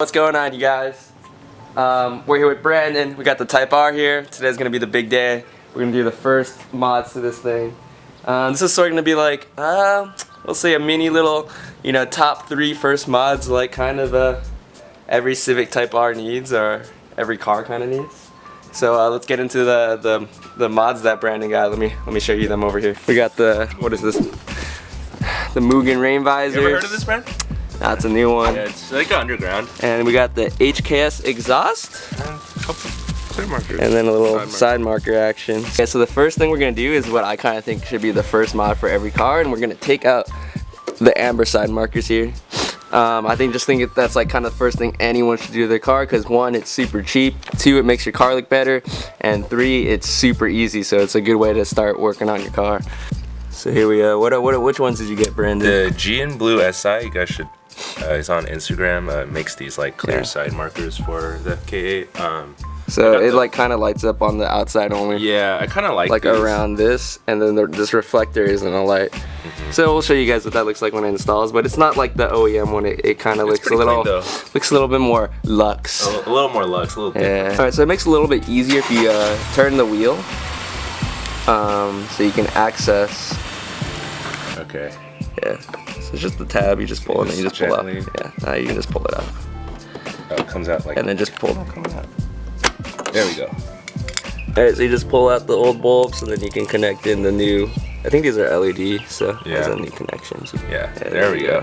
What's going on, you guys? We're here with Brandon. We got the Type R here. Today's gonna be the big day. We're gonna do the first mods to this thing. This is sort of gonna be like, we'll say a mini little, top 3 first mods, like kind of every Civic Type R needs, or every car kind of needs. So let's get into the mods that Brandon got. Let me show you them over here. We got what is this? The Mugen rain visors. You ever heard of this brand? That's a new one. Yeah, it's like underground. And we got the HKS exhaust. And a couple side markers. And then a little side marker action. Okay, so the first thing we're gonna do is what I kind of think should be the first mod for every car, and we're gonna take out the amber side markers here. I think that's like kind of the first thing anyone should do to their car, because 1, it's super cheap, 2, it makes your car look better, and 3, it's super easy, so it's a good way to start working on your car. So here we go. Which ones did you get, Brandon? The aegenisbluesi, you guys should. He's on Instagram. Makes these like clear side markers for the FK8. So it like kind of lights up on the outside only. Yeah, I kind of like these. Around this, and then this reflector isn't a light. So we'll show you guys what that looks like when it installs. But it's not like the OEM one. It kind of looks a little bit more luxe. A little more luxe, a little different. Yeah. All right, so it makes it a little bit easier if you turn the wheel, so you can access. Okay. Yeah. So it's just the tab. You just pull it and you just pull out. Yeah. Now you can just pull it out. Oh, it comes out like. And then just pull. There we go. Alright, so you just pull out the old bulbs and then you can connect in the new, I think these are LED, so there's a new connections. Yeah, there we go.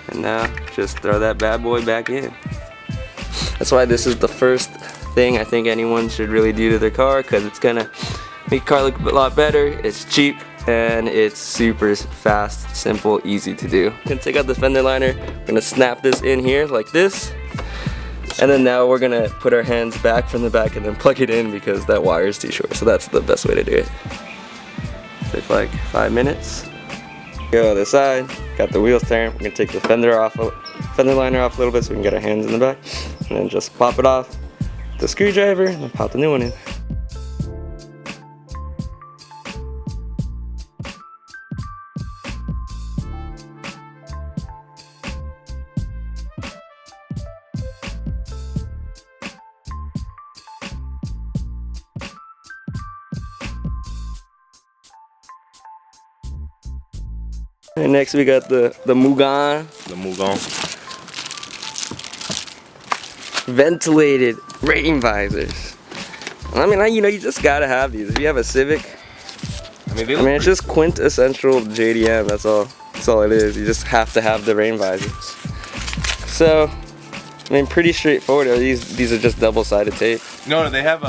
And now just throw that bad boy back in. That's why this is the first thing I think anyone should really do to their car, because it's gonna make your car look a lot better, it's cheap, and it's super fast, simple, easy to do. You can take out the fender liner, we're gonna snap this in here like this. And then now we're gonna put our hands back from the back and then plug it in, because that wire is too short. So that's the best way to do it. Take like 5 minutes. Go to the side, got the wheels turned. We're gonna take the fender liner off a little bit so we can get our hands in the back. And then just pop it off with the screwdriver and then pop the new one in. And next we got the Mugen. The Mugen. Ventilated rain visors. I mean, you just gotta have these. If you have a Civic, I mean it's just quintessential JDM. That's all it is. You just have to have the rain visors. So, I mean, pretty straightforward. These are just double-sided tape. No, they have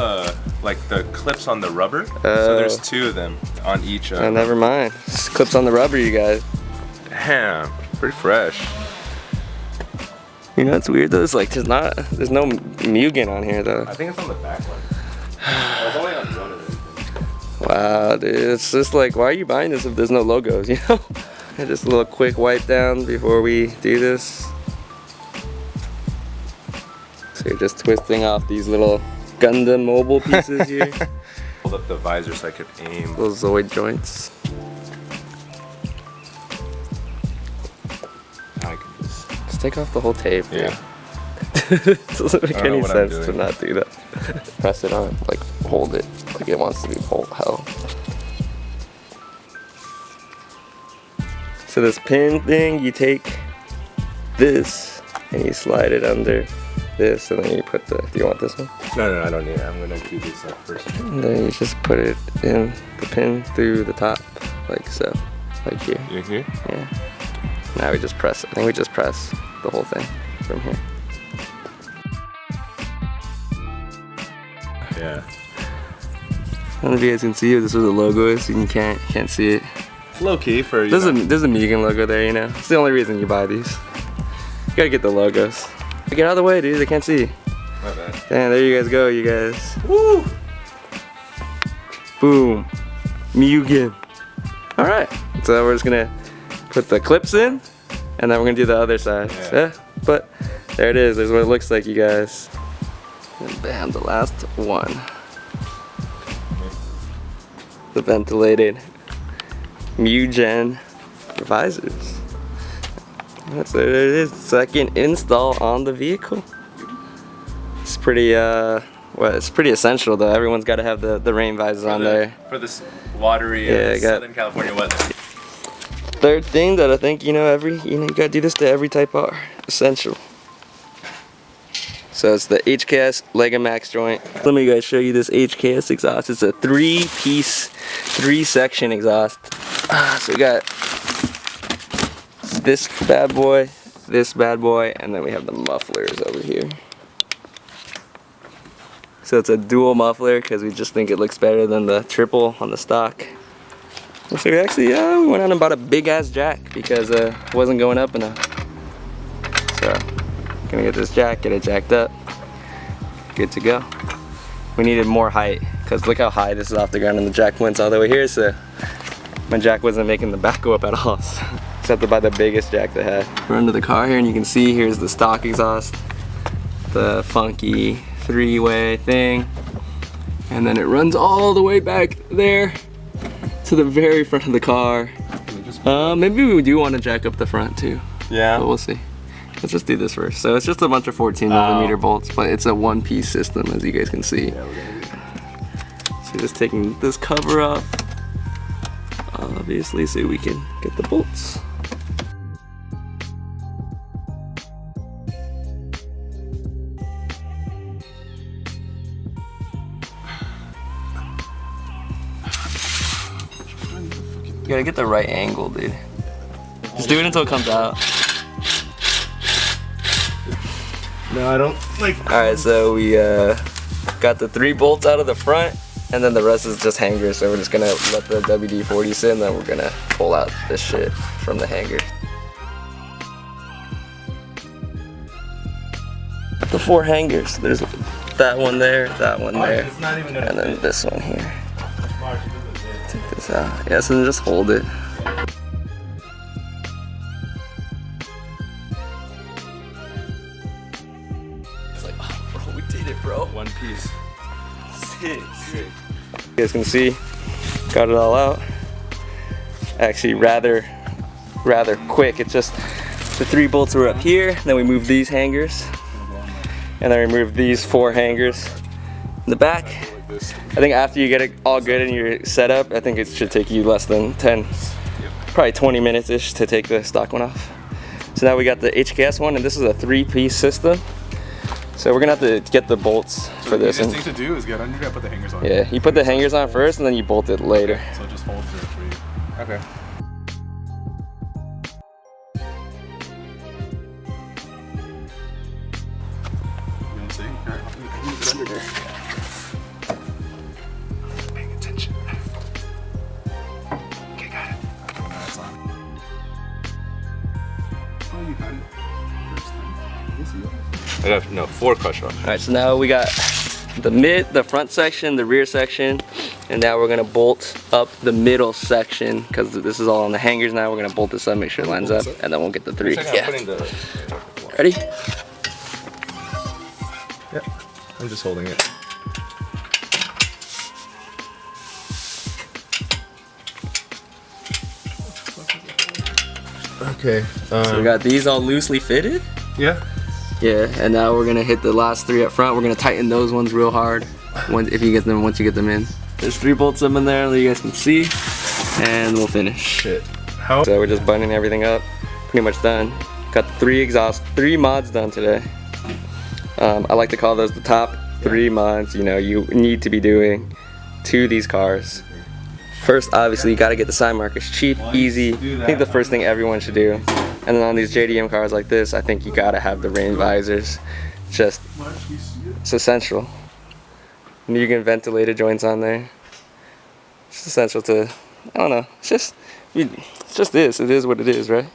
like the clips on the rubber. So there's 2 of them on each. Oh, never mind. Just clips on the rubber, you guys. Damn, pretty fresh. You know what's weird though? It's like there's no Mugen on here though. I think it's on the back one. It's only on one of them. Wow, dude, it's just like, why are you buying this if there's no logos? You know? Just a little quick wipe down before we do this. So you're just twisting off these little Gundam mobile pieces here. Hold up the visor so I could aim. Those Zoid joints. Just take off the whole tape. Yeah. It doesn't make any sense to not do that. Press it on, like hold it, like it wants to be held. So this pin thing, you take this and you slide it under this, and then you put do you want this one? No, I don't need it. I'm gonna do this first. And then you just put it in the pin through the top, like so, like here. You here? Yeah. Now we just press, I think we just press the whole thing from here. Yeah. I don't know if you guys can see it, this is the logo is, and you can't see it. It's low key for you. There's a Mugen logo there, you know. It's the only reason you buy these. You gotta get the logos. Get out of the way, dude, they can't see. My bad. Damn, there you guys go, you guys. Woo! Boom. Mugen. Alright, so we're just gonna put the clips in, and then we're gonna do the other side. Yeah, but there it is. There's what it looks like, you guys. And bam, the last one. The ventilated Mugen visors. That's what it is. Second install on the vehicle. It's pretty it's pretty essential though. Everyone's got to have the rain visors on there. For this watery Southern California weather. Third thing that I think, you gotta do this to every Type R. Essential. So it's the HKS legamax joint. Let me guys show you this HKS exhaust. It's a 3-piece, 3-section exhaust. So we got this bad boy, and then we have the mufflers over here. So it's a dual muffler because we just think it looks better than the triple on the stock. So we actually, we went out and bought a big ass jack because it wasn't going up enough. So, gonna get this jack, get it jacked up. Good to go. We needed more height because look how high this is off the ground and the jack went all the way here. So my jack wasn't making the back go up at all. So just have to buy the biggest jack they had. We're under the car here and you can see here's the stock exhaust, the funky 3-way thing, and then it runs all the way back there to the very front of the car. Maybe we do want to jack up the front too. Yeah. But we'll see. Let's just do this first. So it's just a bunch of 14mm bolts, but it's a 1-piece system as you guys can see. Yeah, we're gonna do that. So just taking this cover off, obviously, so we can get the bolts. You gotta get the right angle, dude. Just do it until it comes out. No, I don't like. Alright, so we got the 3 bolts out of the front, and then the rest is just hangers. So we're just gonna let the WD-40 sit, and then we're gonna pull out this shit from the hanger. The 4 hangers. There's that one there, that one there, and then this one here. Take this out. Yeah, so then just hold it. It's like, oh, bro, we did it, bro. 1 piece. Sick. You guys can see, got it all out. Actually, rather quick. It's just the 3 bolts were up here. Then we moved these hangers, and then we moved these 4 hangers in the back. I think after you get it all good and you're set up, I think it should take you less than 10, probably 20 minutes-ish to take the stock one off. So now we got the HKS one, and this is a 3-piece system. So we're gonna have to get the bolts for this. The easiest thing to do is get under there, put the hangers on. Yeah, you put the hangers on first, and then you bolt it later. Okay, so it just holds it for you. Okay. You know what I'm saying? All right, I need it under there. Paying attention. Okay, got it. That's on. Oh, you got it. First time. Yes, you got it. I got 4 crush rods. All right, so now we got the front section, the rear section, and now we're gonna bolt up the middle section because this is all on the hangers now. We're gonna bolt this up, make sure it lines up, and then we'll get the 3. Yeah. Ready? Yeah, I'm just holding it. Okay. So we got these all loosely fitted. Yeah. Yeah, and now we're gonna hit the last 3 up front. We're gonna tighten those ones real hard once you get them in. There's 3 bolts up in there that you guys can see, and we'll finish. Shit. How? So we're just buttoning everything up, pretty much done. Got 3 mods done today. I like to call those the top 3 mods you need to be doing to these cars. First, obviously, you gotta get the side markers cheap, easy. I think the first thing everyone should do. And then on these JDM cars like this, I think you gotta have the rain visors. It's essential. Mugen ventilated joints on there. It's essential to, I don't know, it's just this. It is what it is, right?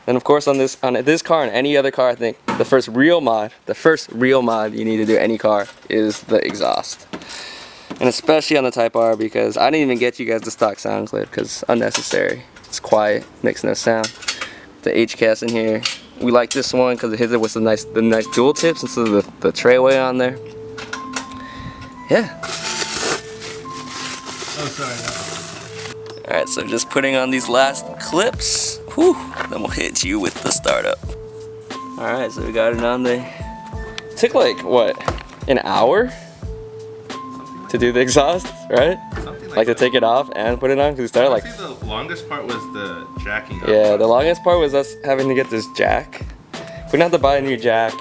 And of course on this car and any other car, I think the first real mod you need to do any car is the exhaust. And especially on the Type R, because I didn't even get you guys the stock sound clip because it's unnecessary. It's quiet, makes no sound. The HKS in here, we like this one because it hits it with the nice dual tips instead of the trayway on there. Yeah. Oh, sorry. Alright, so just putting on these last clips. Whew, then we'll hit you with the startup. Alright, so we got it on there. It took like, what? an hour to do the exhaust, right? Something Like to take it off and put it on because we started like. the longest part was the jacking up. Yeah, the longest part was us having to get this jack. We're gonna have to buy a new jack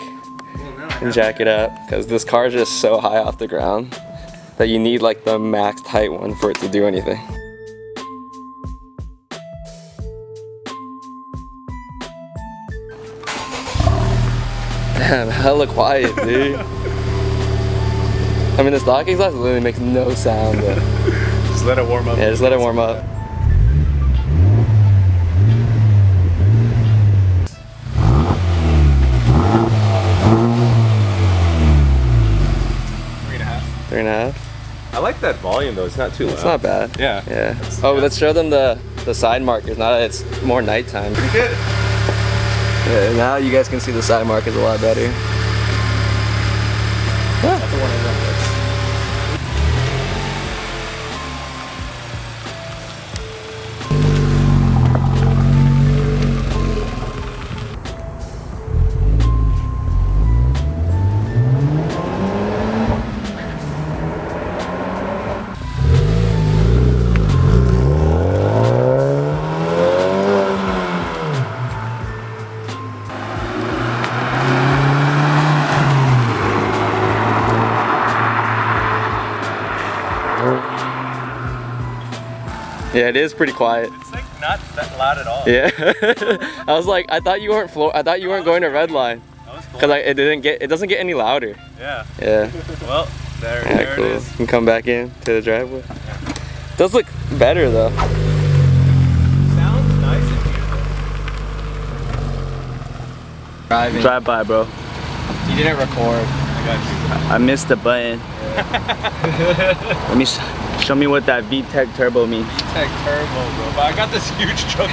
and jack it up because this car is just so high off the ground that you need like the max height one for it to do anything. Damn, hella quiet, dude. I mean, the stock exhaust literally makes no sound, but Just let it warm up. yeah, just let it warm up. Three and a half. I like that volume though. It's not too loud. It's not bad. Yeah. Yeah. Oh, let's show them the side markers. Now that it's more nighttime. Pretty good. Yeah, now you guys can see the side markers a lot better. That's the one I love. Yeah, it is pretty quiet. It's like not that loud at all. Yeah. I was like, I thought you weren't going to red line because it doesn't get any louder. Yeah. Yeah. Well, there Yeah, cool. it is. You can come back in to the driveway. Does look better though. Sounds nice in here. Driving. Drive by, bro. You didn't record. I got you. I missed the button. Let me show me what that VTEC turbo means. Tech turbo, bro. But I got this huge truck.